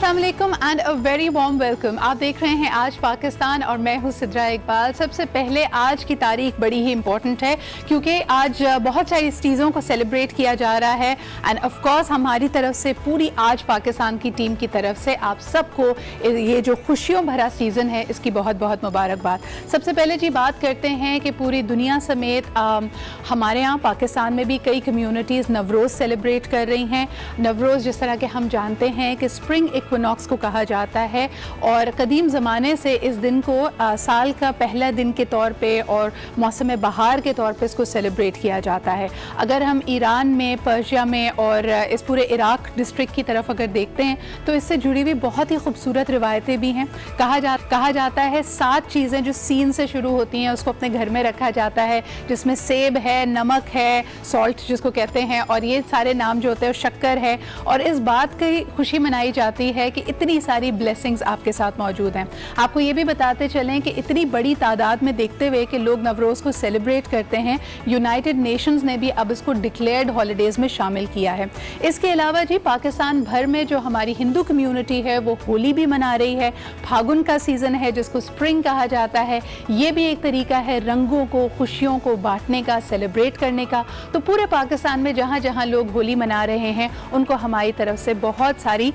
अस्सलाम वालेकुम and a very warm welcome. आप देख रहे हैं आज पाकिस्तान और मैं हूं सिद्रा इकबाल। सबसे पहले आज की तारीख बड़ी ही इंपॉर्टेंट है क्योंकि आज बहुत सारी चीज़ों को सेलिब्रेट किया जा रहा है एंड ऑफ कोर्स हमारी तरफ से पूरी आज पाकिस्तान की टीम की तरफ से आप सबको ये जो खुशियों भरा सीज़न है इसकी बहुत बहुत मुबारकबाद। सबसे पहले जी बात करते हैं कि पूरी दुनिया समेत हमारे यहाँ पाकिस्तान में भी कई कम्यूनिटीज़ नवरोज़ सेलिब्रेट कर रही हैं। नवरोज़ जिस तरह के हम जानते हैं कि स्प्रिंग इक्विनॉक्स को कहा जाता है और कदीम ज़माने से इस दिन को साल का पहला दिन के तौर पे और मौसम बहार के तौर पे इसको सेलिब्रेट किया जाता है। अगर हम ईरान में, पर्शिया में और इस पूरे इराक डिस्ट्रिक्ट की तरफ अगर देखते हैं तो इससे जुड़ी हुई बहुत ही खूबसूरत रिवायतें भी हैं। कहा जाता है 7 चीज़ें जो सीन से शुरू होती हैं उसको अपने घर में रखा जाता है, जिसमें सेब है, नमक है, सॉल्ट जिसको कहते हैं, और ये सारे नाम जो होते हैं शक्कर है। और इस बात की खुशी मनाई जाती है कि इतनी सारी ब्लेसिंग्स आपके साथ मौजूद हैं। आपको ये भी बताते चलें कि इतनी बड़ी तादाद में देखते हुए कि लोग नवरोज़ को सेलिब्रेट करते हैं, यूनाइटेड नेशंस ने भी अब इसको डिक्लेयर्ड हॉलीडेज़ में शामिल किया है। इसके अलावा जी पाकिस्तान भर में जो हमारी हिंदू कम्यूनिटी है वो होली भी मना रही है। फागुन का सीज़न है जिसको स्प्रिंग कहा जाता है, ये भी एक तरीका है रंगों को, खुशियों को बांटने का, सेलिब्रेट करने का। तो पूरे पाकिस्तान में जहाँ जहाँ लोग होली मना रहे हैं उनको हमारी तरफ से बहुत सारी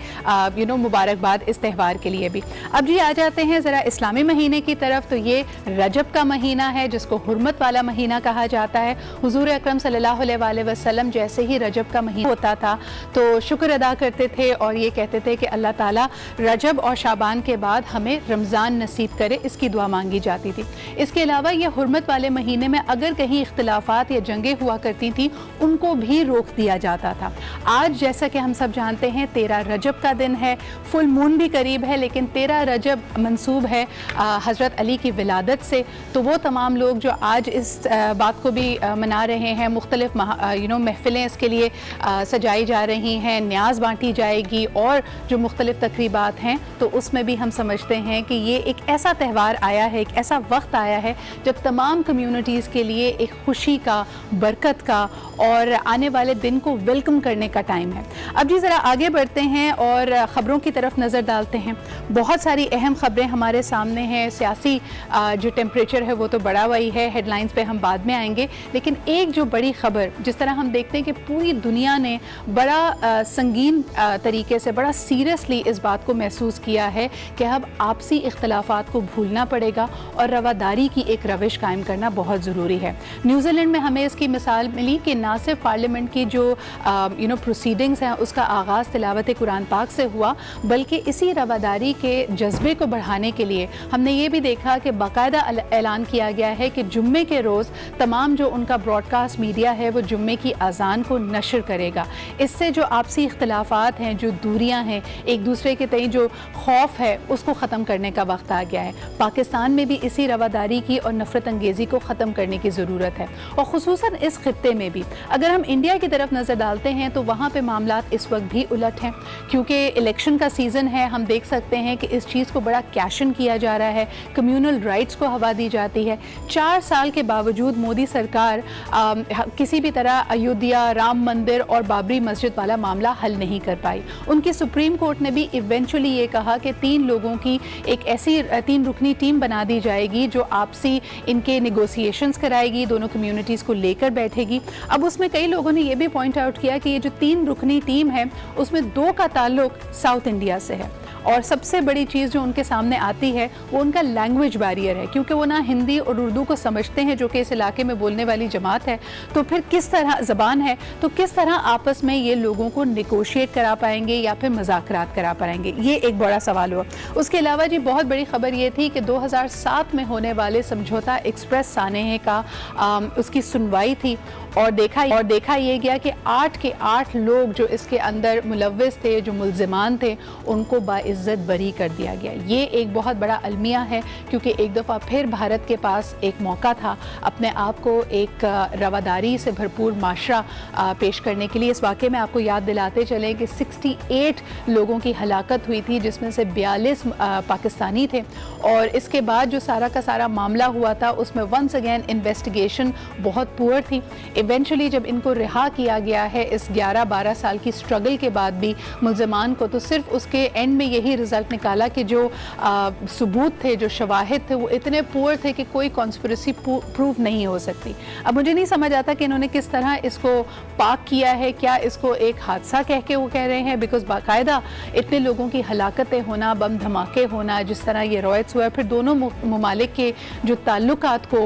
मुबारकबाद इस त्यौहार के लिए भी। अब जी आ जाते हैं ज़रा इस्लामी महीने की तरफ। तो ये रजब का महीना है जिसको हुर्मत वाला महीना कहा जाता है। हुजूर अकरम सल्लल्लाहु अलैहि वसल्लम जैसे ही रजब का महीना होता था तो शुक्र अदा करते थे और ये कहते थे कि अल्लाह ताला रजब और शाबान के बाद हमें रमज़ान नसीब करे, इसकी दुआ मांगी जाती थी। इसके अलावा ये हुर्मत वाले महीने में अगर कहीं इख्तिलाफात या जंगें हुआ करती थी उनको भी रोक दिया जाता था। आज जैसा कि हम सब जानते हैं 13 रजब का दिन है, फुल मून भी करीब है, लेकिन 13 रजब मंसूब है हज़रत अली की विलादत से। तो वो तमाम लोग जो आज इस बात को भी मना रहे हैं, मुख्तलिफ महफिलें इसके लिए सजाई जा रही हैं, न्याज बांटी जाएगी और जो मुख्तलिफ तकरीबात हैं, तो उसमें भी हम समझते हैं कि ये एक ऐसा त्यौहार आया है, एक ऐसा वक्त आया है जब तमाम कम्यूनिटीज़ के लिए एक खुशी का, बरकत का और आने वाले दिन को वेलकम करने का टाइम है। अब जी ज़रा आगे बढ़ते हैं और ख़बरों की तरफ नज़र डालते हैं। बहुत सारी अहम ख़बरें हमारे सामने हैं। सियासी जो टेम्परेचर है वो तो बढ़ा हुआ ही है, हेडलाइंस पे हम बाद में आएंगे, लेकिन एक जो बड़ी ख़बर जिस तरह हम देखते हैं कि पूरी दुनिया ने बड़ा संगीन तरीके से, बड़ा सीरियसली इस बात को महसूस किया है कि अब आपसी इख्तलाफात को भूलना पड़ेगा और रवादारी की एक रविश कायम करना बहुत ज़रूरी है। न्यूजीलैंड में हमें इसकी मिसाल मिली कि ना सिर्फ पार्लियामेंट की जो प्रोसीडिंग्स हैं उसका आगाज़ तिलावत कुरान पाक से हुआ, बल्कि इसी रवादारी के जज्बे को बढ़ाने के लिए हमने ये भी देखा कि बाकायदा ऐलान किया गया है कि जुम्मे के रोज़ तमाम जो उनका ब्रॉडकास्ट मीडिया है वो जुम्मे की अज़ान को नशर करेगा। इससे जो आपसी इख्तलाफात हैं, जो दूरियां हैं, एक दूसरे के तई जो खौफ है उसको ख़त्म करने का वक्त आ गया है। पाकिस्तान में भी इसी रवादारी की और नफ़रत अंगेज़ी को ख़त्म करने की ज़रूरत है और ख़ुसूसन इस खित्ते में भी। अगर हम इंडिया की तरफ नज़र डालते हैं तो वहाँ पर मामलात इस वक्त भी उलट हैं क्योंकि इलेक्शन का सीज़न है। हम देख सकते हैं कि इस चीज़ को बड़ा कैशन किया जा रहा है, कम्यूनल राइट्स को हवा दी जाती है। 4 साल के बावजूद मोदी सरकार किसी भी तरह अयोध्या, राम मंदिर और बाबरी मस्जिद वाला मामला हल नहीं कर पाई। उनकी सुप्रीम कोर्ट ने भी इवेंचुअली ये कहा कि 3 लोगों की एक ऐसी 3 रुकनी टीम बना दी जाएगी जो आपसी इनके नेगोशिएशंस कराएगी, दोनों कम्यूनिटीज़ को लेकर बैठेगी। अब उसमें कई लोगों ने यह भी पॉइंट आउट किया कि ये जो 3 रुकनी टीम है उसमें 2 का ताल्लुक साउथ इंडिया से है और सबसे बड़ी चीज़ जो उनके सामने आती है वो उनका लैंग्वेज बैरियर है क्योंकि वो ना हिंदी और उर्दू को समझते हैं जो कि इस इलाके में बोलने वाली जमात है। तो फिर किस तरह ज़बान है तो किस तरह आपस में ये लोगों को निगोशिएट करा पाएंगे या फिर मुज़ाकरात करा पाएंगे, ये एक बड़ा सवाल हुआ। उसके अलावा जी बहुत बड़ी खबर ये थी कि 2007 में होने वाले समझौता एक्सप्रेस सानेहे का उसकी सुनवाई थी और देखा ये गया कि 8 के 8 लोग जो इसके अंदर मुलव्विस थे, जो मुल्ज़िमान थे, उनको बाइज़्ज़त बरी कर दिया गया। ये एक बहुत बड़ा अलमिया है क्योंकि एक दफ़ा फिर भारत के पास एक मौका था अपने आप को एक रवादारी से भरपूर माशरा पेश करने के लिए। इस वाक़े में आपको याद दिलाते चलें कि 68 लोगों की हलाकत हुई थी जिसमें से 42 पाकिस्तानी थे और इसके बाद जो सारा का सारा मामला हुआ था उसमें वंस अगेन इन्वेस्टिगेशन बहुत पुअर थी। इवेंचुअली जब इनको रिहा किया गया है इस 11-12 साल की स्ट्रगल के बाद भी मुल्ज़िमान को, तो सिर्फ उसके एंड में यही रिजल्ट निकाला कि जो सबूत थे, जो शवाहिद थे, वो इतने पुअर थे कि कोई कॉन्स्पिरेसी प्रूव नहीं हो सकती। अब मुझे नहीं समझ आता कि इन्होंने किस तरह इसको पाक किया है। क्या इसको एक हादसा कह के वो कह रहे हैं, बिकॉज बाकायदा इतने लोगों की हलाकतें होना, बम धमाके होना, जिस तरह ये रॉयट्स हुआ, फिर दोनों ममालिक के जो ताल्लुकात को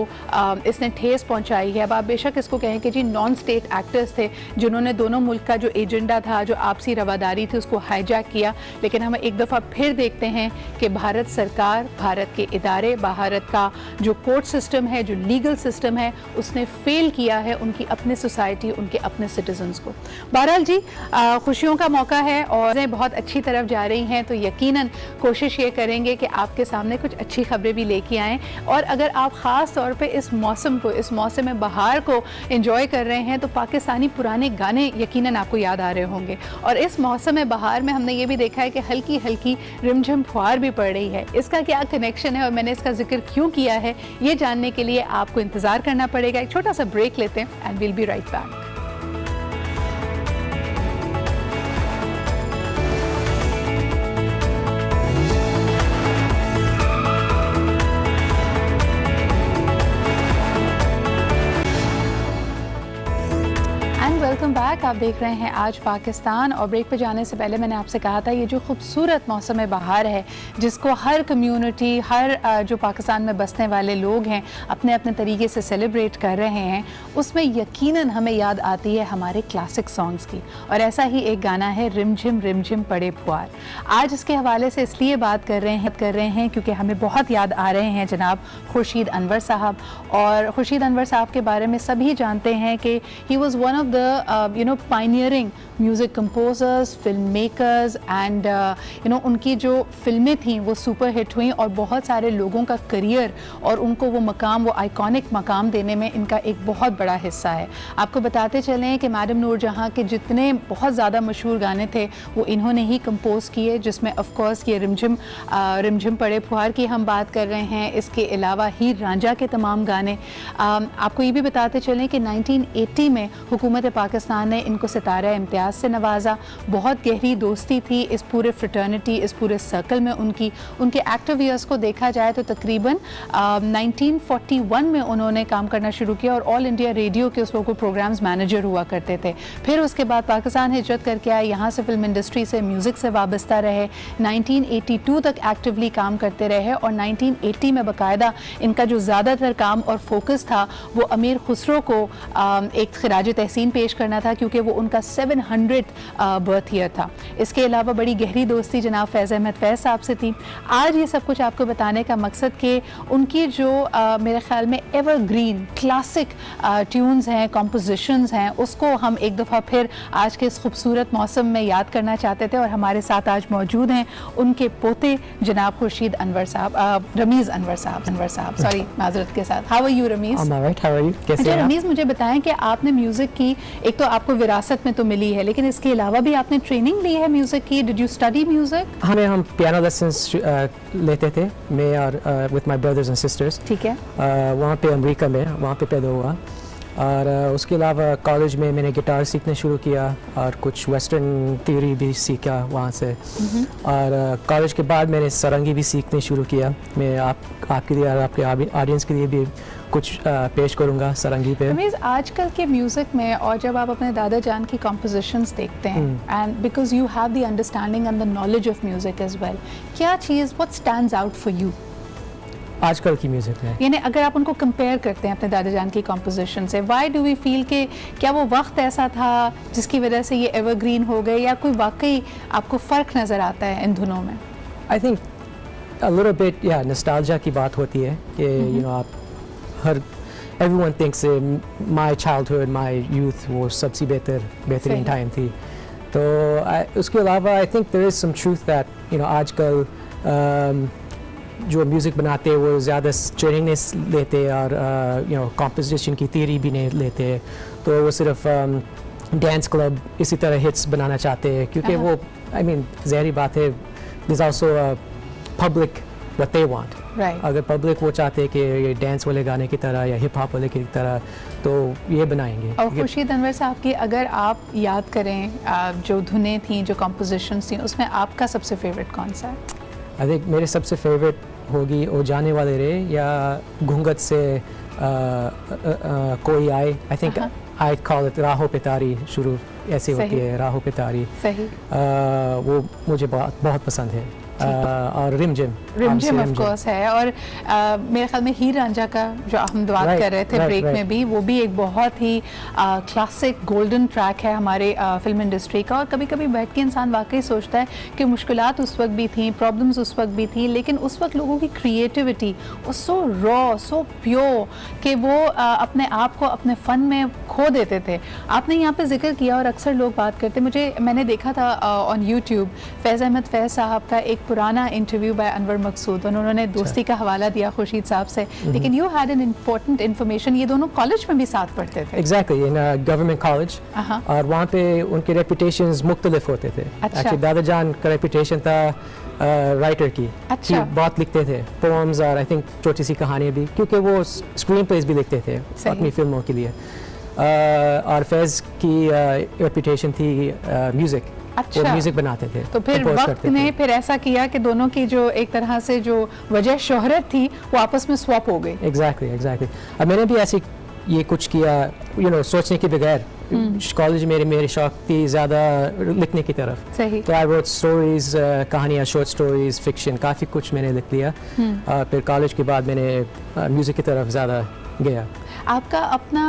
इसने ठेस पहुंचाई है। अब आप बेशक इसको कहें कि जी नॉन स्टेट एक्टर्स थे जिन्होंने दोनों मुल्क का जो एजेंडा था, जो आपसी रवादारी थी, उसको हाईजैक किया। लेकिन हम एक दफ़ा फिर देखते हैं कि भारत सरकार, भारत के इदारे, भारत का जो कोर्ट सिस्टम है, जो लीगल सिस्टम है, उसने फेल किया है उनकी अपनी सोसाइटी, उनके अपने सिटीजन्स को। बहरहाल जी, खुशियों का मौका है और बहुत अच्छी तरफ जा रही हैं, तो यकीनन कोशिश ये करेंगे कि आपके सामने कुछ अच्छी खबरें भी लेके आएँ। और अगर आप ख़ास तौर पे इस मौसम को, इस मौसम बहार को एंजॉय कर रहे हैं, तो पाकिस्तानी पुराने गाने यकीनन आपको याद आ रहे होंगे। और इस मौसम बहार में हमने ये भी देखा है कि हल्की हल्की रिमझिम फुहार भी पड़ रही है। इसका क्या कनेक्शन है और मैंने इसका जिक्र क्यों किया है, ये जानने के लिए आपको इंतज़ार करना पड़ेगा। एक छोटा सा ब्रेक लेते हैं and will be right back. Welcome back. आप देख रहे हैं आज पाकिस्तान। और ब्रेक पे जाने से पहले मैंने आपसे कहा था, ये जो खूबसूरत मौसम बहार है, जिसको हर कम्युनिटी, हर जो पाकिस्तान में बसने वाले लोग हैं, अपने अपने तरीके से सेलिब्रेट कर रहे हैं, उसमें यकीनन हमें याद आती है हमारे क्लासिक सॉन्ग्स की। और ऐसा ही एक गाना है, रिमझिम रिमझिम पड़े फुहार। आज इसके हवाले से इसलिए बात कर रहे हैं क्योंकि हमें बहुत याद आ रहे हैं जनाब खुर्शीद अनवर साहब। और खुर्शीद अनवर साहब के बारे में सभी जानते हैं कि he was one of the pioneering music composers, filmmakers and उनकी जो फिल्में थीं वो सुपर हिट हुई और बहुत सारे लोगों का करियर और उनको वो मकाम, वो आइकॉनिक मकाम देने में इनका एक बहुत बड़ा हिस्सा है। आपको बताते चलें कि मैडम नूरजहां के जितने बहुत ज़्यादा मशहूर गाने थे वो इन्होंने ही कंपोज किए, जिसमें ऑफ कोर्स ये रिमझिम पड़े फुहार की हम बात कर रहे हैं। इसके अलावा हीर रांझा के तमाम गाने। आपको ये भी बताते चलें कि 1980 में हुकूमत पाकिस्तान ने इनको सितारा इम्तियाज़ से नवाजा। बहुत गहरी दोस्ती थी इस पूरे फ्रेटर्निटी, इस पूरे सर्कल में उनकी। उनके एक्टिव ईयर्स को देखा जाए तो तकरीबन 1941 में उन्होंने काम करना शुरू किया और ऑल इंडिया रेडियो के उस लोगों प्रोग्राम्स मैनेजर हुआ करते थे। फिर उसके बाद पाकिस्तान हिजरत करके आए, यहाँ से फिल्म इंडस्ट्री से, म्यूज़िक से वाबस्ता रहे। 1982 तक एक्टिवली काम करते रहे और 1980 में बाकायदा इनका जो ज़्यादातर काम और फोकस था वो अमीर खुसरो को एक खिराज तहसीन पेश करना था, क्योंकि वो उनका 700th बर्थ ईयर था। इसके अलावा बड़ी गहरी दोस्ती जनाब फैज़ अहमद फैज़ साहब से थी। आज ये सब कुछ आपको बताने का मकसद कि उनकी जो मेरे ख्याल में एवरग्रीन क्लासिक ट्यून्स हैं, कॉम्पोजिशंस हैं, उसको हम एक दफ़ा फिर आज के इस खूबसूरत मौसम में याद करना चाहते थे। और हमारे साथ आज मौजूद हैं उनके पोते जनाब खुर्शीद अनवर साहब, रमीज़ अनवर साहब सॉरी माजरत के साथ। How are you Rameez? अच्छा रमीज़, मुझे बताएं कि आपने म्यूज़िक की, एक तो आपको विरासत में तो मिली है, लेकिन इसके अलावा भी आपने ट्रेनिंग ली है म्यूज़िक की। Did you study music? हम पियानो लेसन्स लेते थे, मैं और with my brothers and sisters. ठीक है। वहाँ पे अमेरिका में, वहाँ पे पैदा हुआ। और उसके अलावा कॉलेज में मैंने गिटार सीखना शुरू किया और कुछ वेस्टर्न थ्योरी भी सीखा वहाँ से। और कॉलेज के बाद मैंने सारंगी भी सीखने शुरू किया। मैं आपके लिए और आपके ऑडियंस के लिए भी कुछ पेश करूँगा सारंगी पे। रमीज़, आजकल के म्यूज़िक में और जब आप अपने दादा जान की कॉम्पोजिशंस देखते हैं, and because you have the understanding and the knowledge of music as well, क्या चीज़ what stands out for you आजकल की म्यूज़िक में? यानी अगर आप उनको कंपेयर करते हैं अपने दादा जान की कॉम्पोजिशन से, व्हाई डू वी फील कि क्या वो वक्त ऐसा था जिसकी वजह से ये एवरग्रीन हो गए, या कोई वाकई आपको फ़र्क नज़र आता है इन धुनों में? I think a little bit या नॉस्टैल्जिया की बात होती है कि यू नो आप हर everyone thinks my childhood, my youth वो सबसे बेहतरीन टाइम थी। तो उसके अलावा I think there is some truth that आजकल जो म्यूज़िक बनाते हैं वो ज़्यादा ट्रेनिंग नहीं लेते और कॉम्पोजिशन की थियरी भी नहीं लेते, तो वो सिर्फ डांस क्लब इसी तरह हिट्स बनाना चाहते हैं, क्योंकि वो ज़ाहिर बात है, there's also a public what they want. Right. अगर पब्लिक वो चाहते हैं कि ये डांस वाले गाने की तरह या हिप हॉप वाले की तरह, तो ये बनाएंगे. और खुर्शीद अनवर साहब की अगर आप याद करें जो धुनें थी, जो कॉम्पोजिशंस थी, उसमें आपका सबसे फेवरेट कौन सा है? आई थिंक मेरे सबसे फेवरेट होगी ओ जाने वाले रे या घूंघट से कोई आए. I think I call it राहो पितारी. शुरू ऐसे होती है, राहो पितारी. सही. वो मुझे बहुत पसंद है. और रिमझिम ऑफ कोर्स है. और मेरे ख्याल में हीर रांझा का जो हम बात कर रहे थे ब्रेक में भी, वो भी एक बहुत ही क्लासिक गोल्डन ट्रैक है हमारे फिल्म इंडस्ट्री का. और कभी कभी बैठ के इंसान वाकई सोचता है कि मुश्किलात उस वक्त भी थी, प्रॉब्लम्स उस वक्त भी थी, लेकिन उस वक्त लोगों की क्रिएटिविटी वो सो रॉ, सो प्योर कि वो अपने आप को अपने फ़न में खो देते थे. आपने यहाँ पे जिक्र किया और अक्सर लोग बात करते, मैंने देखा था ऑन यूट्यूब फैज़ अहमद फैज़ साहब का एक पुराना इंटरव्यू बाय अनवर मकसूद. उन्होंने दोस्ती का हवाला दिया खुर्शीद साहब से, लेकिन you had an important information. ये दोनों कॉलेज में भी साथ पढ़ते थे. Exactly, in government college. और वहाँ पे उनके रेपुटेशंस मुख्तलिफ होते थे. एक्चुअली दादा जान का रेपुटेशन था राइटर की. अच्छा. बहुत लिखते थे पोएम्स और आई थिंक छोटी सी कहानियाँ भी, क्योंकि वो स्क्रीन प्लेस भी लिखते थे अपनी फिल्मों के लिए. और फैज़ की रेपुटेशन थी म्यूज़िक. अच्छा. वो म्यूजिक बनाते थे. तो फिर वक्त ने फिर ऐसा किया कि दोनों की जो एक तरह से जो वजह शोहरत थी वो आपस में स्वैप हो गई. एग्जैक्टली. अब मैंने भी ऐसे ये कुछ किया, सोचने के बगैर. कॉलेज में मेरे शौक थी ज़्यादा लिखने की तरफ. सही. तो आई रोट स्टोरीज, कहानियाँ, शॉर्ट स्टोरीज, फिक्शन, काफ़ी कुछ मैंने लिख लिया. फिर कॉलेज के बाद मैंने म्यूज़िक की तरफ ज़्यादा गया. आपका अपना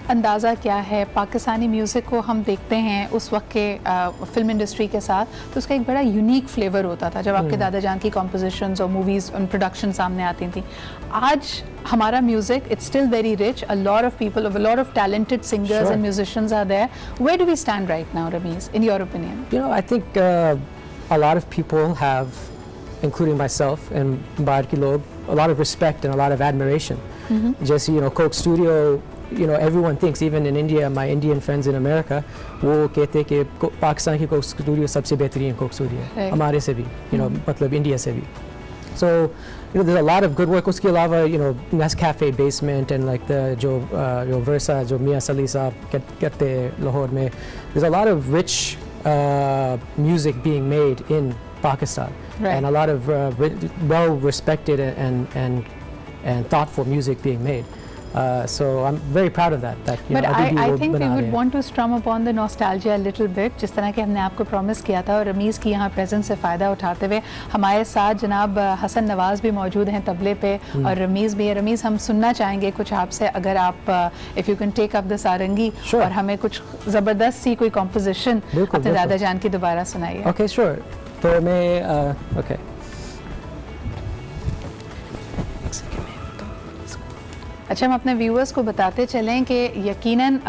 अंदाज़ा क्या है? पाकिस्तानी म्यूज़िक को हम देखते हैं उस वक्त के फिल्म इंडस्ट्री के साथ, तो उसका एक बड़ा यूनिक फ्लेवर होता था जब आपके दादा जान की कॉम्पोजिशंस और मूवीज़ और प्रोडक्शन सामने आती थी. आज हमारा music it's still very rich. A lot of people, a lot of talented singers and musicians are there. Where do we stand right now, Rameez, in your opinion? I think a lot of people have, including myself and बाहर के लोग, a lot of respect and a lot of admiration. जैसे Coke Studio, everyone thinks, even in India, my Indian friends in America, वो कहते हैं कि पाकिस्तान की Coke Studio सबसे बेहतरीन Coke Studio है हमारे से भी, मतलब इंडिया से भी. So there's a lot of good work. उसके अलावा Nescafe Basement and like the जो Versa जो मियाँ सली साहब करते हैं लाहौर में, there's a lot of rich music being made in Pakistan. Right. And a lot of well-respected and thoughtful music being made. So I'm very proud of that. But I think we would want to strum upon the nostalgia a little bit, जिस तरह के हमने आपको promise किया था. और रमीज़ की यहाँ प्रेजेंस से फ़ायदा उठाते हुए हमारे साथ जनाब हसन नवाज़ भी मौजूद हैं तबले पे, और रमीज़ भी है. रमीज़, हम सुनना चाहेंगे कुछ आपसे, अगर आप if you can take up the sarangi और हमें कुछ ज़बरदस्त सी कोई कॉम्पोजिशन अपने दादा जान की दोबारा सुनाइए. Okay, sure. तो मैं ओके, अच्छा, हम अपने व्यूअर्स को बताते चलें कि यकीनन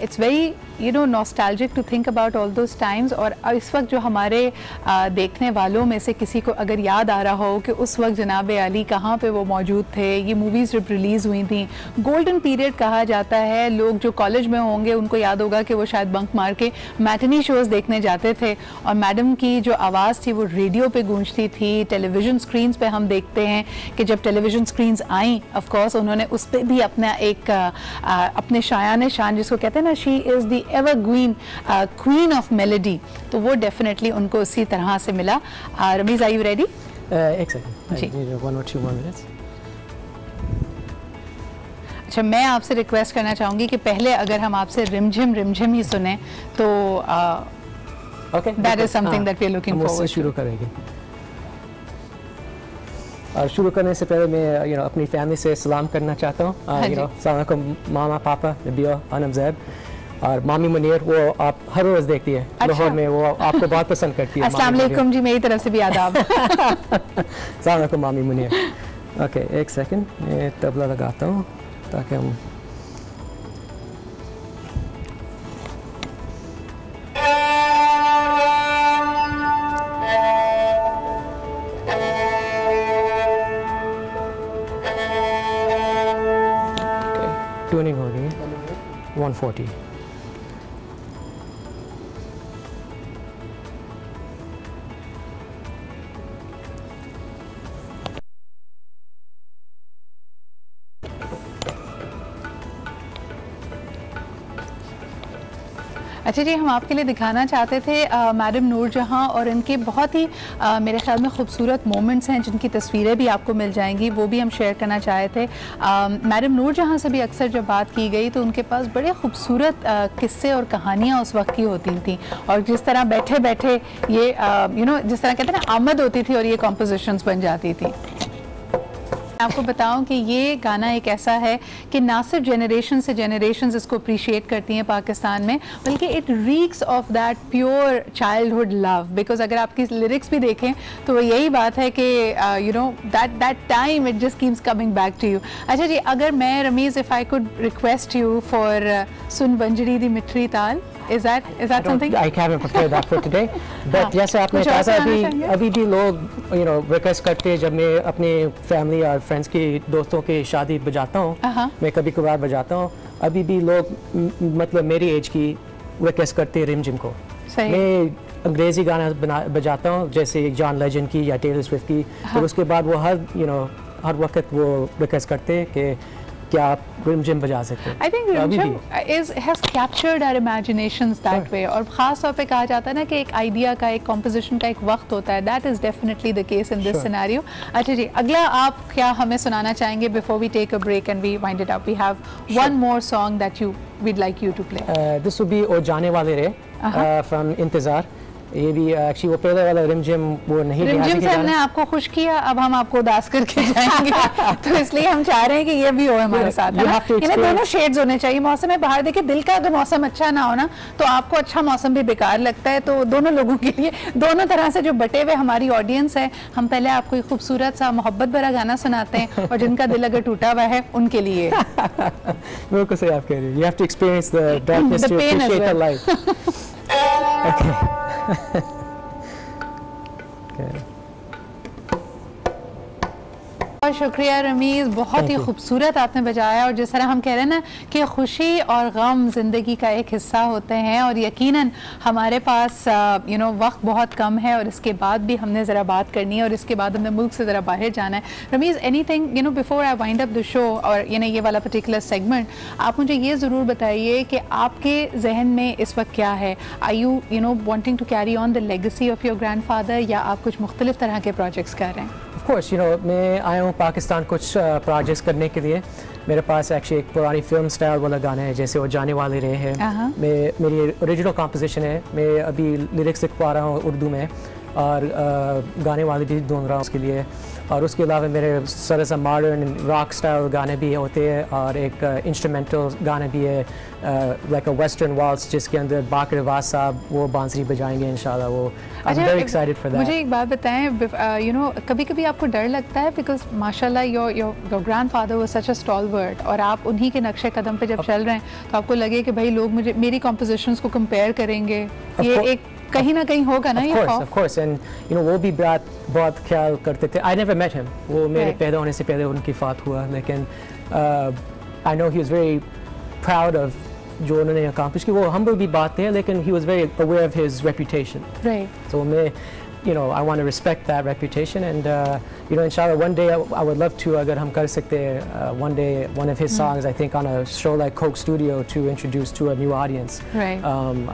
it's very nostalgic to think about all those times. और इस वक्त जो हमारे देखने वालों में से किसी को अगर याद आ रहा हो कि उस वक्त जनाब अली कहाँ पे वो मौजूद थे, ये मूवीज़ जब रिलीज़ हुई थी, गोल्डन पीरियड कहा जाता है. लोग जो कॉलेज में होंगे उनको याद होगा कि वो शायद बंक मार के मैटनी शोज़ देखने जाते थे, और मैडम की जो आवाज़ थी वो रेडियो पे गूंजती थी. टेलीविज़न स्क्रीन्स पे हम देखते हैं कि जब television screens I, of course उन्होंने उस पर भी अपना एक अपने शायान शान, जिसको कहते हैं ना, she is the evergreen queen of melody, तो वो डेफिनेटली उनको उसी तरह से मिला. Rameez, are you ready? एक सेकंड, 1 or 2 more minutes. अच्छा, मैं आपसे रिक्वेस्ट करना चाहूँगी कि पहले अगर हम आपसे रिमझिम ही सुने तो that is something that we are looking forward. शुरू करेंगे. और शुरू करने से पहले मैं अपनी फैमिली से सलाम करना चाहता हूँ. अस्सलाम वालेकुम मामा, पापा, नबिया, अनम ज़ैब, और मामी मुनीर. वो आप हर रोज़ देखती है लाहौर में, वो आपको बहुत पसंद करती है. अस्सलाम वालेकुम जी, मेरी तरफ से भी आदाब. अस्सलाम वालेकुम मामी मुनीर. ओके, एक सेकंड, मैं तबला लगाता हूँ ताकि हम ट्यूनिंग हो गई. 140. अच्छा जी, हम आपके लिए दिखाना चाहते थे मैडम नूरजहां और इनके बहुत ही मेरे ख्याल में खूबसूरत मोमेंट्स हैं जिनकी तस्वीरें भी आपको मिल जाएंगी, वो भी हम शेयर करना चाहे थे। मैडम नूरजहां से भी अक्सर जब बात की गई तो उनके पास बड़े खूबसूरत किस्से और कहानियाँ उस वक्त की होती थी, और जिस तरह बैठे बैठे ये जिस तरह कहते हैं ना आमद होती थी और ये कॉम्पोजिशंस बन जाती थी। आपको बताऊं कि ये गाना एक ऐसा है कि ना सिर्फ जनरेशन से जनरेशन इसको अप्रिशिएट करती हैं पाकिस्तान में, बल्कि it reeks of that pure childhood love. Because अगर आपकी लिरिक्स भी देखें तो वो यही बात है कि that time it just keeps coming back to you. अच्छा जी, अगर मैं Rameez, if I could request you for सुन बंजरी दी मिठरी ताल, is that something? I haven't prepared that for today. But जैसे आपने कहा अभी भी लोग रिक्वेस्ट करते हैं, जब मैं अपने फैमिली और फ्रेंड्स की दोस्तों की शादी बजाता हूँ, मैं कभी कभार बजाता हूँ, अभी भी लोग मतलब मेरी एज की रिक्वेस्ट करते हैं रिमझिम को। मैं अंग्रेज़ी गाना बजाता हूँ जैसे जॉन लेजेंड की या टेलर स्विफ्ट की, तो उसके बाद वो हर वक्त वो रिक्वेस्ट करते हैं कि क्या आप रिमझिम बजा सकते हैं। I think रिमझिम has captured our imaginations that way, और ख़ास तौर पे कहा जाता है ना कि एक आइडिया का, एक कॉम्पोजिशन का एक वक्त होता है। That is definitely the case in this scenario. अच्छा जी, अगला आप क्या हमें सुनाना चाहेंगे before we take a break and we wind it up? We have one more song that we'd like you to play. This will be ओ जाने वाले रे from इंतज़ार। ये भी एक्चुअली वो पहले वाला रिमझिम वो नहीं, रिमझिम से हमने आपको खुश किया, अब हम आपको उदास करके जाएंगे तो इसलिए हम चाह रहे हैं कि ये भी हो हमारे साथ। इन्हें दोनों शेड्स होने चाहिए। मौसम है बाहर, देखिए दिल का अगर मौसम अच्छा ना हो ना तो आपको अच्छा मौसम भी बेकार लगता है। तो दोनों लोगों के लिए, दोनों तरह से जो बटे हुए हमारी ऑडियंस है, हम पहले आपको एक खूबसूरत सा मोहब्बत भरा गाना सुनाते हैं, और जिनका दिल अगर टूटा हुआ है उनके लिए। बिल्कुल सही आप कह रही हैं। You have to experience the darkness to appreciate the light. Okay. बहुत शुक्रिया रमीज़, बहुत ही खूबसूरत आपने बजाया। और जिस तरह हम कह रहे हैं ना कि खुशी और गम ज़िंदगी का एक हिस्सा होते हैं, और यकीनन हमारे पास वक्त बहुत कम है, और इसके बाद भी हमने ज़रा बात करनी है, और इसके बाद हमने मुल्क से ज़रा बाहर जाना है। Rameez, anything before I wind up the show और ये वाला पर्टिकुलर सेगमेंट, आप मुझे ये ज़रूर बताइए कि आपके जहन में इस वक्त क्या है? Are you wanting to carry on the legacy of your grandfather, या आप कुछ मुख्तलिफ तरह के प्रोजेक्ट्स कर रहे हैं? Of course, मैं आया हूँ पाकिस्तान कुछ प्रोजेक्ट्स करने के लिए। मेरे पास एक्चुअली एक पुरानी फिल्म स्टाइल वाला गाना है, जैसे वो जाने वाले रहे हैं। मेरी ओरिजिनल कॉम्पोजिशन है, मैं अभी लिरिक्स लिख पा रहा हूँ उर्दू में, और गाने वाले भी ढूंढ रहा हूँ उसके लिए। और उसके अलावा मेरे सा मॉडर्न रॉक स्टाइल गाने भी होते हैं, और एक इंस्ट्रूमेंटल गाने भी है लाइक अ वेस्टर्न वॉल्स, जिसके अंदर बाकर रिवाज साहब वो बांसुरी बजाएंगे इंशाल्लाह। वो I am very excited for that. मुझे एक बात बताएं, कभी कभी आपको डर लगता है, बिकॉज माशाल्लाह your grandfather was such a stalwart, और आप उन्हीं के नक्शे कदम पे जब चल रहे हैं तो आपको लगे कि भाई लोग मेरी कॉम्पोजिशंस को कंपेयर करेंगे, ये एक कहीं ना कहीं होगा ना ये खौफ? Of course, and वो भी बहुत ख्याल करते थे। I never met him, वो मेरे पैदा होने से पहले उनकी फात हुआ, लेकिन I know he was very proud of जो उन्होंने accomplish की। वो humble भी बात है, लेकिन he was very aware of his reputation. Right. So मैं I want to respect that reputation, and inshallah one day I would love to, अगर हम कर सकते हैं one day one of his songs, I think on a show like Coke Studio, to introduce to a new audience. Right.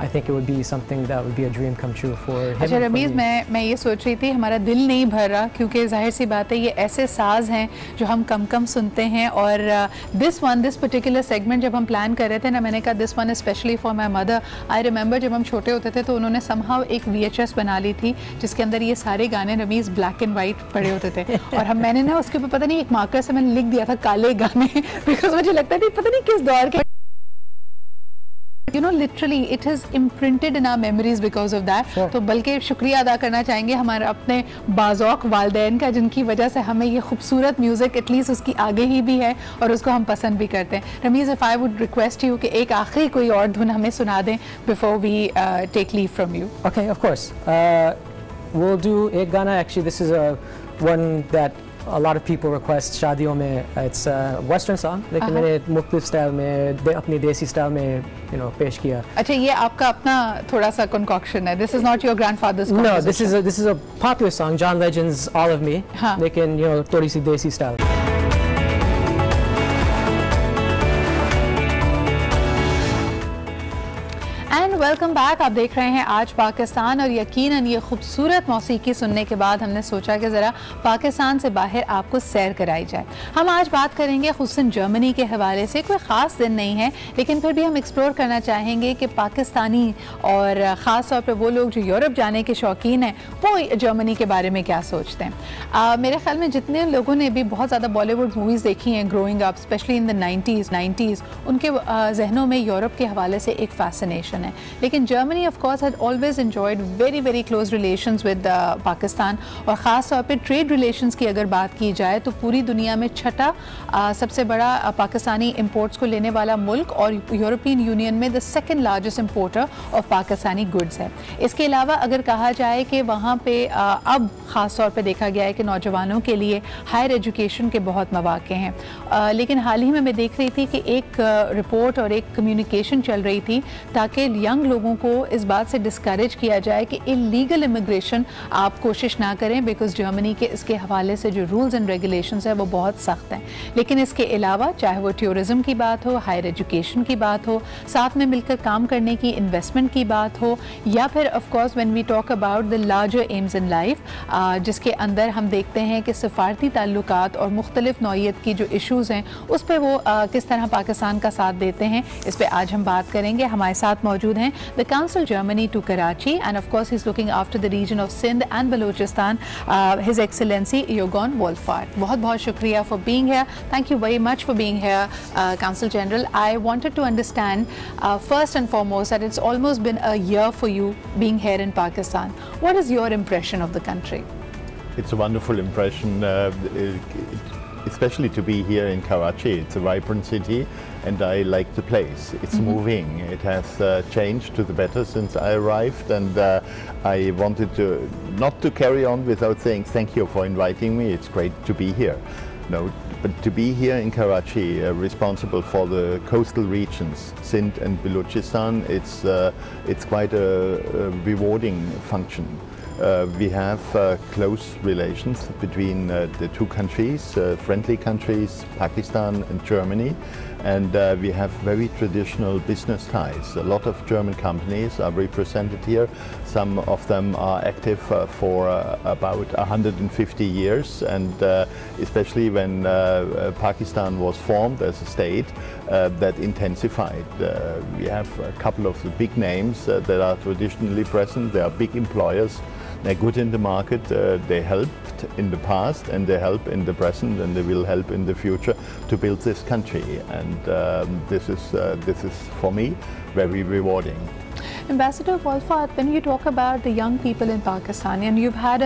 I think it would be something that would be a dream come true for him. अच्छा रमीज़, मैं ये सोच रही थी, हमारा दिल नहीं भर रहा, क्योंकि जाहिर सी बात है ये ऐसे साज हैं जो हम कम सुनते हैं। और दिस पर्टिकुलर सेगमेंट जब हम प्लान कर रहे थे ना, मैंने कहा this one specially for my mother. I remember जब हम छोटे होते थे तो उन्होंने समहाउ एक VHS बना ली थी, जिसके अंदर ये सारे गाने रमीज़ ब्लैक एंड वाइट पड़े होते थे, और मैंने ना उसके ऊपर पता नहीं एक मार्कर से मैंने लिख दिया था काले गाने, बिकॉज मुझे लगता था पता नहीं किस दौर के, literally it is imprinted in our memories because of that. Sure. तो बल्कि शुक्रिया अदा करना चाहेंगे हमारे अपने बाज़ौक वालिदैन का, जिनकी वजह से हमें ये खूबसूरत म्यूज़िक एटलीस्ट उसकी आगे ही भी है और उसको हम पसंद भी करते हैं। Rameez, if I would request you कि एक आखिरी कोई और धुन हमें सुना दें before we take leave from you. Okay, of course. We'll do एक गाना, actually this is one that a lot of people request शादियों में। It's a western song, लेकिन मैंने मुख्तलिफ स्टाइल में, अपनी देसी स्टाइल में पेश किया। अच्छा, ये आपका अपना थोड़ा सा concoction है? This is not your grandfather's composition? No, this is a popular song, John Legend's All of Me, लेकिन थोड़ी सी देसी स्टाइल। Welcome back. आप देख रहे हैं आज पाकिस्तान और यकीनन ये खूबसूरत मौसीकी सुनने के बाद हमने सोचा कि ज़रा पाकिस्तान से बाहर आपको सैर कराई जाए। हम आज बात करेंगे खुसूसन जर्मनी के हवाले से। कोई ख़ास दिन नहीं है लेकिन फिर भी हम एक्सप्लोर करना चाहेंगे कि पाकिस्तानी और ख़ास तौर पर वो लोग जो यूरोप जाने के शौकीन हैं वो जर्मनी के बारे में क्या सोचते हैं। मेरे ख्याल में जितने लोगों ने भी बहुत ज़्यादा बॉलीवुड मूवीज़ देखी हैं growing up specially in the 90s उनके जहनों में यूरोप के हवाले से एक फैसिनेशन है। लेकिन Germany of course had always enjoyed very close relations with Pakistan और ख़ास तौर पे ट्रेड रिलेशंस की अगर बात की जाए तो पूरी दुनिया में छठा सबसे बड़ा पाकिस्तानी इंपोर्ट्स को लेने वाला मुल्क और यूरोपियन यूनियन में the second largest importer of Pakistani goods है। इसके अलावा अगर कहा जाए कि वहाँ पे अब ख़ास तौर पे देखा गया है कि नौजवानों के लिए हायर एजुकेशन के बहुत मौके हैं। लेकिन हाल ही में मैं देख रही थी कि एक रिपोर्ट और एक कम्युनिकेशन चल रही थी ताकि यंग लोगों को इस बात से डिस्करेज किया जाए कि इलीगल इमिग्रेशन आप कोशिश ना करें बिकॉज जर्मनी के इसके हवाले से जो रूल्स एंड रेगुलेशंस है वो बहुत सख्त हैं। लेकिन इसके अलावा चाहे वो टूरिज़म की बात हो, हायर एजुकेशन की बात हो, साथ में मिलकर काम करने की इन्वेस्टमेंट की बात हो या फिर of course when we talk about the larger aims in life जिसके अंदर हम देखते हैं कि सफारती ताल्लुकात और मुख्तलिफ नौइयत की जो इशूज़ हैं उस पर वो किस तरह पाकिस्तान का साथ देते हैं, इस पर आज हम बात करेंगे। हमारे साथ मौजूद हैं the consul Germany to Karachi and of course he is looking after the region of Sindh and Balochistan his excellency योगोन वोल्फार्ड। बहुत बहुत शुक्रिया for being here. Thank you very much for being here consul general. I wanted to understand first and foremost that it's almost been a year for you being here in Pakistan. What is your impression of the country? It's a wonderful impression, especially to be here in Karachi. It's a vibrant city and I like the place. It's moving. It has changed to the better since I arrived, and I wanted to not to carry on without saying thank you for inviting me. It's great to be here. No, but to be here in Karachi, responsible for the coastal regions, Sindh and Balochistan, it's quite a rewarding function. We have close relations between the two countries, friendly countries, Pakistan and Germany, and we have very traditional business ties. A lot of German companies are represented here. Some of them are active for about 150 years, and especially when Pakistan was formed as a state, that intensified. We have a couple of the big names that are traditionally present. They are big employers. They're good in the market, they helped in the past and they help in the present and they will help in the future to build this country, and this is for me very rewarding. Ambassador Wolfart, when you talk about the young people in Pakistan and you've had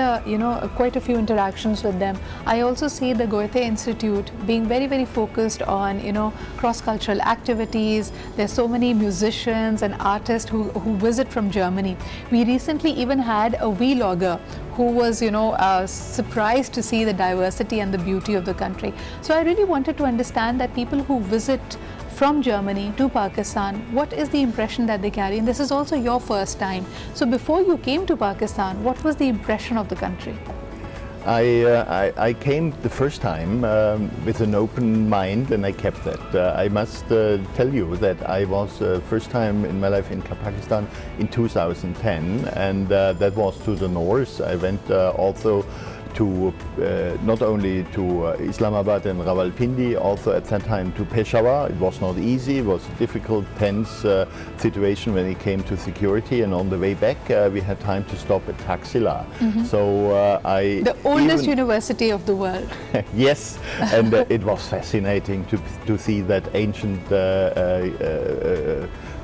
quite a few interactions with them, I also see the Goethe Institute being very focused on cross-cultural activities. There's so many musicians and artists who visit from Germany. We recently even had a vlogger who was surprised to see the diversity and the beauty of the country. So I really wanted to understand that people who visit from Germany to Pakistan, what is the impression that they carry? And this is also your first time. So before you came to Pakistan, what was the impression of the country? I came the first time with an open mind and I kept that. I must tell you that I was first time in my life in Pakistan in 2010, and that was to the north. I went also to not only to Islamabad and Rawalpindi, also at that time to Peshawar. It was not easy, it was a difficult, tense situation when it came to security, and on the way back we had time to stop at Taxila. So the oldest university of the world. Yes, and it was fascinating to see that ancient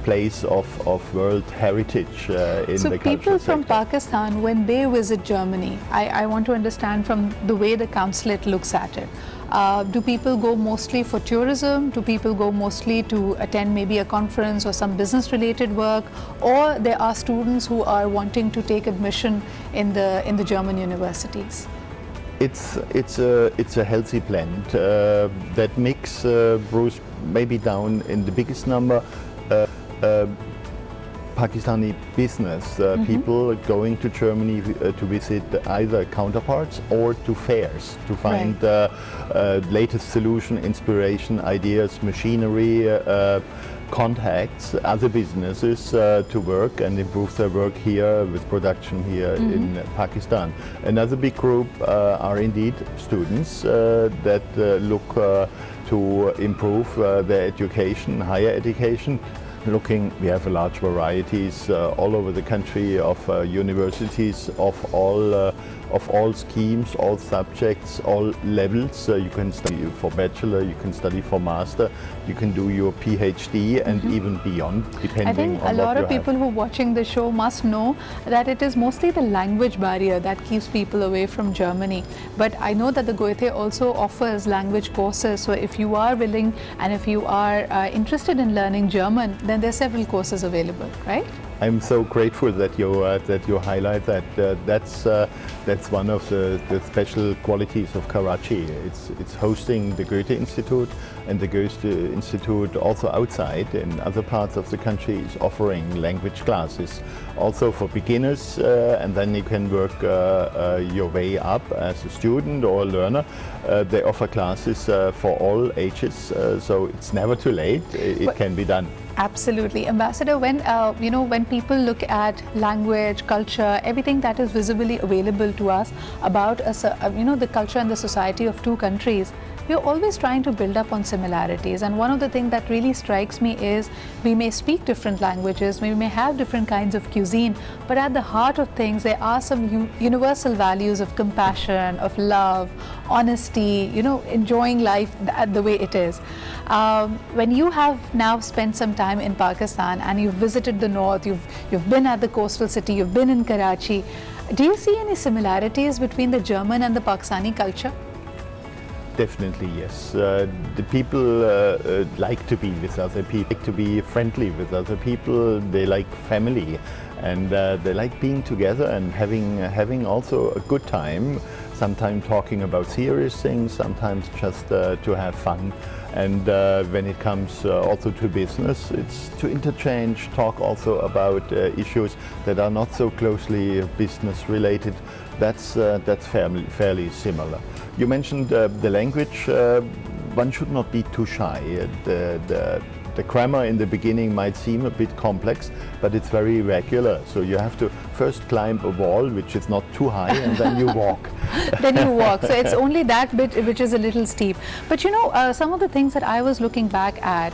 place of world heritage in the cultural sector. So people from Pakistan, when they visit Germany, I want to understand from the way the consulate looks at it. Do people go mostly for tourism? Do people go mostly to attend maybe a conference or some business related work? Or there are students who are wanting to take admission in the German universities? It's a healthy blend. That mix, Bruce, maybe down in the biggest number Pakistani business people going to Germany to visit either counterparts or to fairs to find latest solution, inspiration, ideas, machinery, contacts other businesses to work and improve their work here with production here in Pakistan. Another big group are indeed students that look to improve their education, higher education. We have a large varieties all over the country of universities of all schemes, all subjects, all levels. You can study for bachelor, you can study for master, you can do your PhD and even beyond, depending on I think a lot of people who are watching the show must know that it is mostly the language barrier that keeps people away from Germany. But I know that the Goethe also offers language courses. So if you are willing and if you are interested in learning German, then there are several courses available, right? I'm so grateful that you highlight that. That's one of the special qualities of Karachi. It's hosting the Goethe Institute, and the Goethe Institute also outside in other parts of the country is offering language classes, also for beginners, and then you can work your way up as a student or a learner. They offer classes for all ages, so it's never too late. It can be done. Absolutely. Ambassador, when people look at language, culture, everything that is visibly available to us about the culture and the society of two countries, we're always trying to build up on similarities. And one of the things that really strikes me is we may speak different languages, we may have different kinds of cuisine, but at the heart of things there are some universal values of compassion, of love, honesty, enjoying life the way it is. When you have now spent some time in Pakistan and you've visited the north, you've been at the coastal city, you've been in Karachi, do you see any similarities between the German and the Pakistani culture? Definitely, yes. The people like to be with other people, like to be friendly with other people. They like family, and they like being together and having also a good time. Sometimes talking about serious things, sometimes just to have fun. And when it comes also to business, it's to interchange, talk also about issues that are not so closely business related. That's fairly similar. You mentioned the language. One should not be too shy. The grammar in the beginning might seem a bit complex, but it's very regular. So you have to first climb a wall, which is not too high, and then you walk. Then you walk. So it's only that bit which is a little steep. But some of the things that I was looking back at,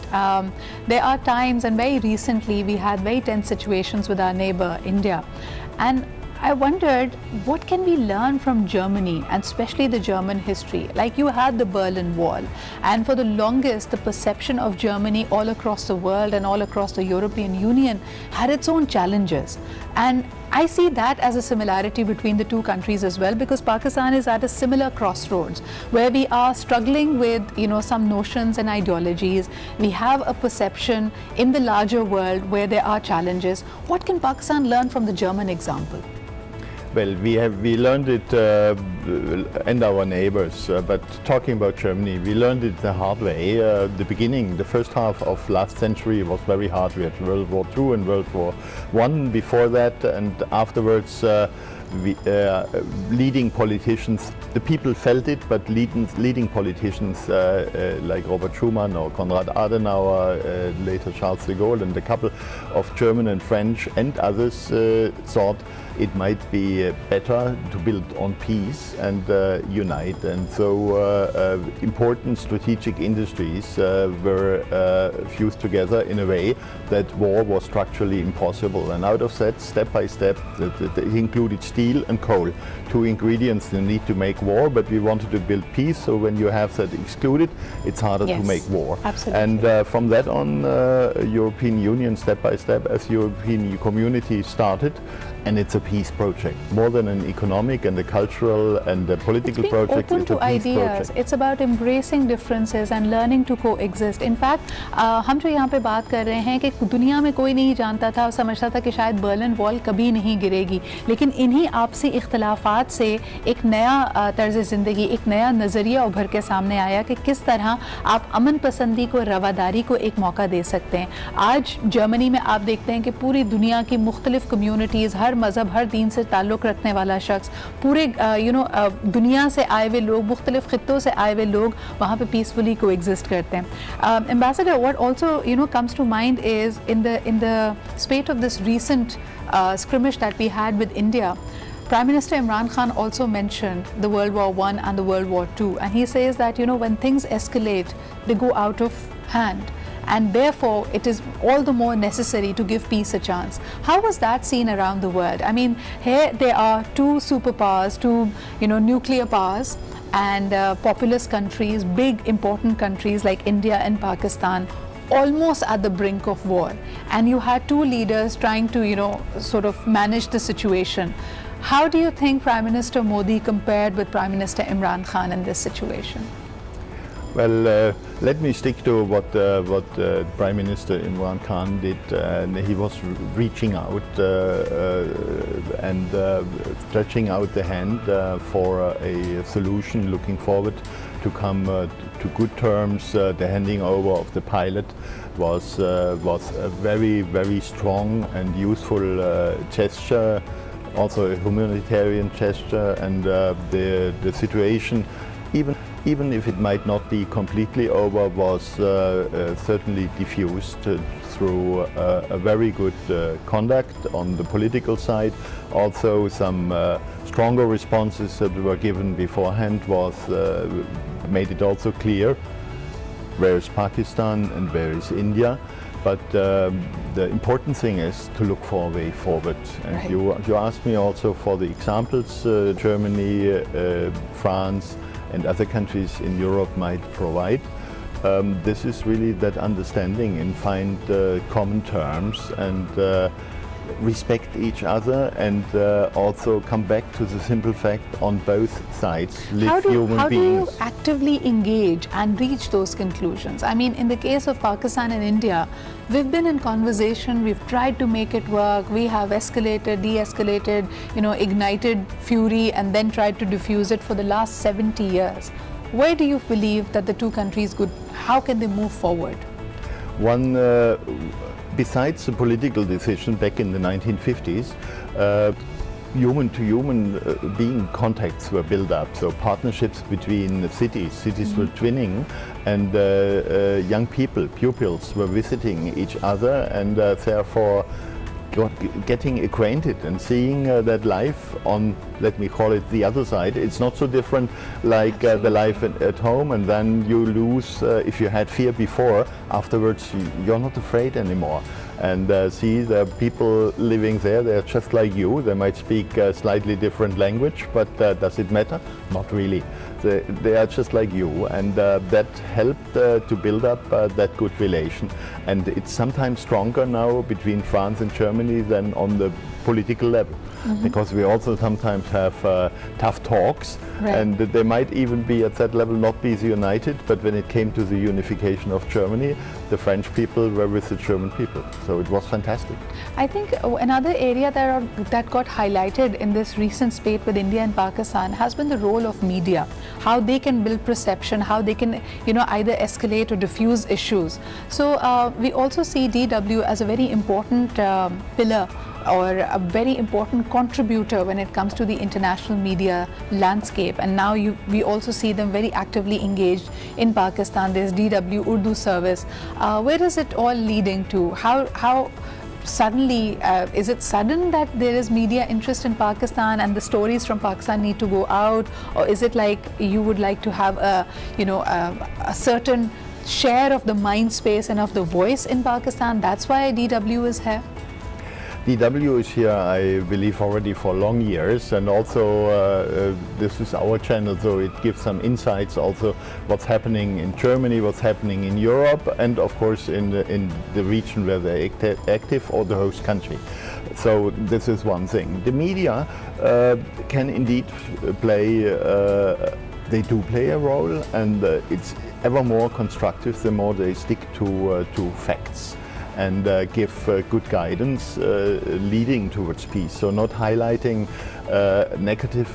there are times, and very recently we had very tense situations with our neighbor, India. And I wondered, what can we learn from Germany, and especially the German history? Like, you had the Berlin Wall, and for the longest, the perception of Germany all across the world and all across the European Union had its own challenges. And I see that as a similarity between the two countries as well, because Pakistan is at a similar crossroads where we are struggling with some notions and ideologies. We have a perception in the larger world where there are challenges. What can Pakistan learn from the German example? Well, we learned it and our neighbors, but talking about Germany, we learned it the hard way. The first half of last century was very hard. We had World War II and World War I before that, and afterwards leading politicians, the people felt it, but leading politicians like Robert Schuman or Konrad Adenauer, later Charles de Gaulle, and a couple of German and French and others thought it might be better to build on peace and unite. And so important strategic industries were fused together in a way that war was structurally impossible. And out of that, step by step, it included steel and coal, two ingredients that need to make war, but we wanted to build peace, so when you have that excluded, it's harder to make war. Absolutely. And from that on, European Union, step by step, as European community started, and it's a peace project, more than an economic and a cultural and a political project. Open to ideas. It's about embracing differences and learning to coexist. In fact, हम जो यहाँ पे बात कर रहे हैं कि दुनिया में कोई नहीं जानता था, समझता था कि शायद बर्लिन वॉल कभी नहीं गिरेगी, लेकिन इन्हीं आपसी इख्तलाफात से एक नया तर्ज ज़िंदगी, एक नया नज़रिया उभर के सामने आया कि किस तरह आप अमन पसंदी को, रवादारी को एक मौका दे सकते हैं। आज जर्मनी में आप देखते हैं कि पूरी दुनिया की मुख्तलिफ कम्यूनिटीज़, हर हर मज़हब हर दीन से ताल्लुक़ रखने वाला शख्स, पूरे दुनिया से आए हुए लोग, मुख्तलिफ़ ख़ित्तों से आए हुए लोग वहाँ पे पीसफुली को एग्जिस्ट करते हैं। Ambassador, what also comes to mind is in the spate of this recent skirmish that we had with India, Prime Minister Imran Khan also mentioned the World War I and the World War II, and he says that when things escalate, they go out of hand, and therefore it is all the more necessary to give peace a chance. How was that seen around the world? I mean, here there are two superpowers, two nuclear powers, and populous countries, big important countries like India and Pakistan, almost at the brink of war, and you had two leaders trying to sort of manage the situation. How do you think Prime Minister Modi compared with Prime Minister Imran Khan in this situation? Well, let me stick to what Prime Minister Imran Khan did. He was reaching out and stretching out the hand for a solution, looking forward to come to good terms. The handing over of the pilot was a very, very strong and useful gesture, also a humanitarian gesture, and the situation, even if it might not be completely over, was certainly diffused through a very good conduct on the political side. Also some stronger responses that were given beforehand made it also clear where is Pakistan and where is India. But the important thing is to look for a way forward. And right. you asked me also for the examples Germany, France and other countries in Europe might provide. This is really that understanding and find common terms and respect each other, and also come back to the simple fact on both sides live human beings. How do you actively engage and reach those conclusions? I mean, in the case of Pakistan and India, we've been in conversation, we've tried to make it work, we have escalated, de-escalated, ignited fury and then tried to diffuse it for the last 70 years. Where do you believe that the two countries how can they move forward? Besides the political decision back in the 1950s, human-to-human being contacts were built up. So partnerships between cities were twinning, and young pupils were visiting each other, and therefore getting acquainted and seeing that life on, let me call it, the other side. It's not so different like the life at home, and then you lose, if you had fear before, afterwards you're not afraid anymore. And see the people living there, they're just like you. They might speak a slightly different language, but does it matter? Not really. They are just like you, and that helped to build up that good relation. And it's sometimes stronger now between France and Germany than on the political level, because we also sometimes have tough talks, right. And they might even be at that level not be united, but when it came to the unification of Germany, the French people were with the German people, so it was fantastic. I think another area that got highlighted in this recent spate with India and Pakistan has been the role of media, how they can build perception, how they can either escalate or diffuse issues. So we also see DW as a very important pillar or a very important contributor when it comes to the international media landscape, and now we also see them very actively engaged in Pakistan. There's DW Urdu service. Where is it all leading to? How suddenly, is it sudden that there is media interest in Pakistan and the stories from Pakistan need to go out, or is it like you would like to have a certain share of the mind space and of the voice in Pakistan? That's why DW is here? DW is here, I believe, already for long years, and also this is our channel, so it gives some insights also what's happening in Germany, what's happening in Europe, and of course in the region where they're active, or the host country. So this is one thing. The media can indeed play, they do play a role, and it's ever more constructive the more they stick to facts and give good guidance leading towards peace. So not highlighting negative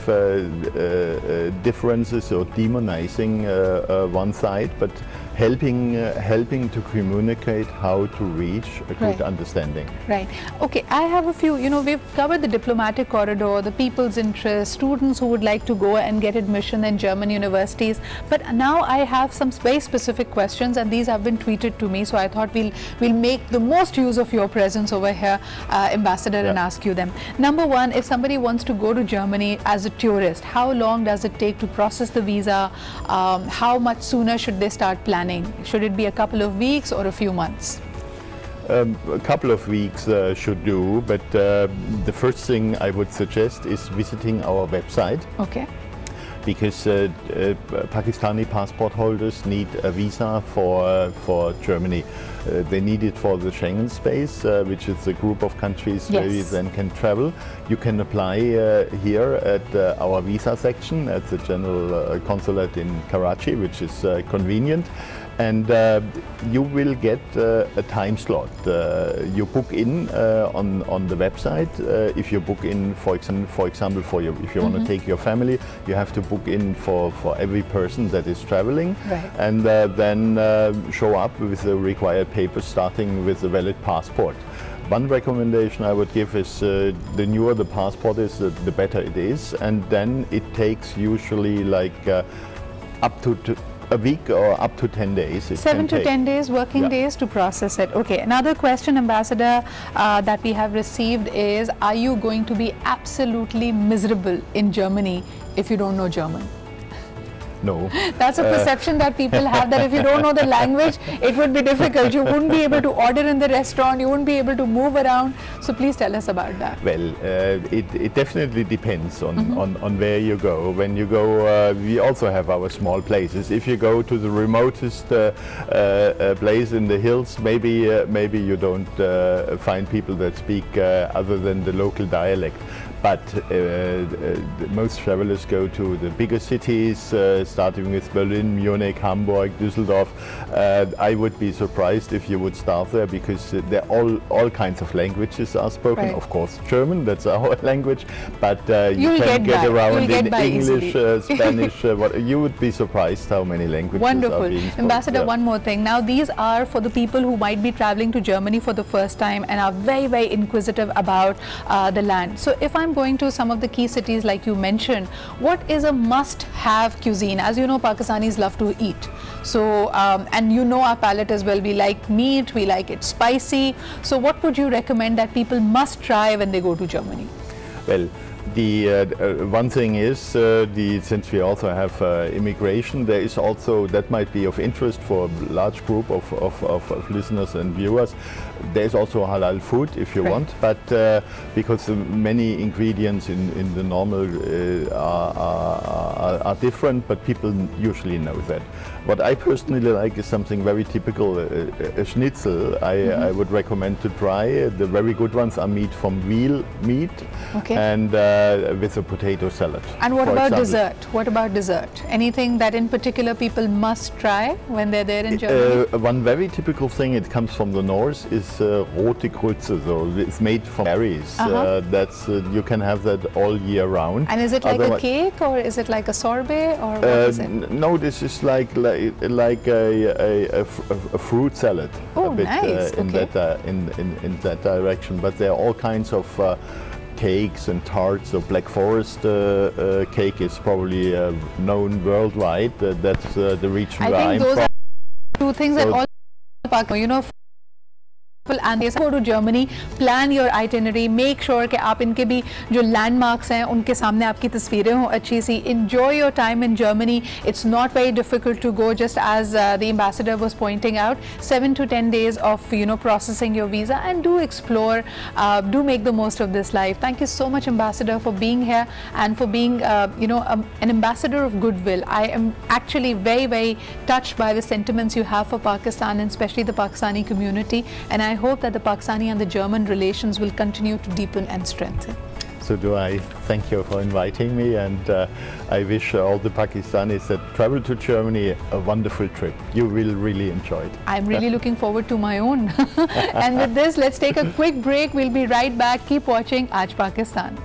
differences or demonizing one side, but helping to communicate how to reach a good understanding. Right. Okay, I have a few, we've covered the diplomatic corridor, the people's interest, students who would like to go and get admission in German universities, but now I have some very specific questions, and these have been tweeted to me, so I thought we'll make the most use of your presence over here, Ambassador, and ask you them. Number one, if somebody wants to go to Germany as a tourist, how long does it take to process the visa? How much sooner should they start planning? Should it be a couple of weeks or a few months? A couple of weeks should do, but the first thing I would suggest is visiting our website. Okay. Because Pakistani passport holders need a visa for Germany. They need it for the Schengen space, which is a group of countries where you then can travel. You can apply here at our visa section at the General Consulate in Karachi, which is convenient. And you will get a time slot. You book in on the website. If you book in, for example, if you want to take your family, you have to book in for every person that is traveling, and then show up with the required papers, starting with a valid passport. One recommendation I would give is the newer the passport is, the better it is, and then it takes usually like up to a week or up to 10 days. 7 to 10 days, working days to process it. Okay, another question, Ambassador, that we have received is, are you going to be absolutely miserable in Germany if you don't know German? No. That's a perception that people have, that if you don't know the language, it would be difficult. You wouldn't be able to order in the restaurant, you wouldn't be able to move around. So please tell us about that. Well, it definitely depends on where you go. When you go, we also have our small places. If you go to the remotest place in the hills, maybe you don't find people that speak other than the local dialect. But most travelers go to the bigger cities, starting with Berlin, Munich, Hamburg, Düsseldorf. I would be surprised if you would start there, because there all kinds of languages are spoken. Of course, German, that's our language, but you can get around in English, Spanish. You would be surprised how many languages are being spoken. Ambassador, one more thing. Now, these are for the people who might be traveling to Germany for the first time and are very, very inquisitive about the land. So if I'm going to some of the key cities like you mentioned, what is a must-have cuisine? As you know, Pakistanis love to eat. So, and you know our palate as well. We like meat, we like it spicy. So what would you recommend that people must try when they go to Germany? Well, the one thing is, since we also have immigration, there is also, that might be of interest for a large group of listeners and viewers, there is also halal food if you want, but because many ingredients in the normal are different, but people usually know that. What I personally like is something very typical, a schnitzel. I would recommend to try. The very good ones are meat from veal meat, and with a potato salad. And what about dessert? What about dessert? Anything that in particular people must try when they're there in Germany? One very typical thing, it comes from the north, is rote Grütze. So it's made from berries. That's you can have that all year round. And is it like a cake, or is it like a sorbet, or what is it? No, this is like a fruit salad. Oh, a bit, nice. In that direction. But there are all kinds of cakes and tarts. So Black Forest cake is probably known worldwide. That's the region where I'm from. I think those are two things that all, you know, and they go to Germany, plan your itinerary, make sure कि आप इनके भी जो landmarks हैं उनके सामने आपकी तस्वीरें हों अच्छी सी. Enjoy your time in Germany. It's not very difficult to go, just as the ambassador was pointing out. 7 to 10 days of processing your visa, and do explore, do make the most of this life. Thank you so much, Ambassador, for being here and for being an ambassador of goodwill. I am actually very, very touched by the sentiments you have for Pakistan, and especially the Pakistani community, and I hope that the Pakistani and the German relations will continue to deepen and strengthen. So do I. Thank you for inviting me, and I wish all the Pakistanis that travel to Germany a wonderful trip. You will really enjoy it. I'm really looking forward to my own. And with this, let's take a quick break. We'll be right back. Keep watching Aaj Pakistan.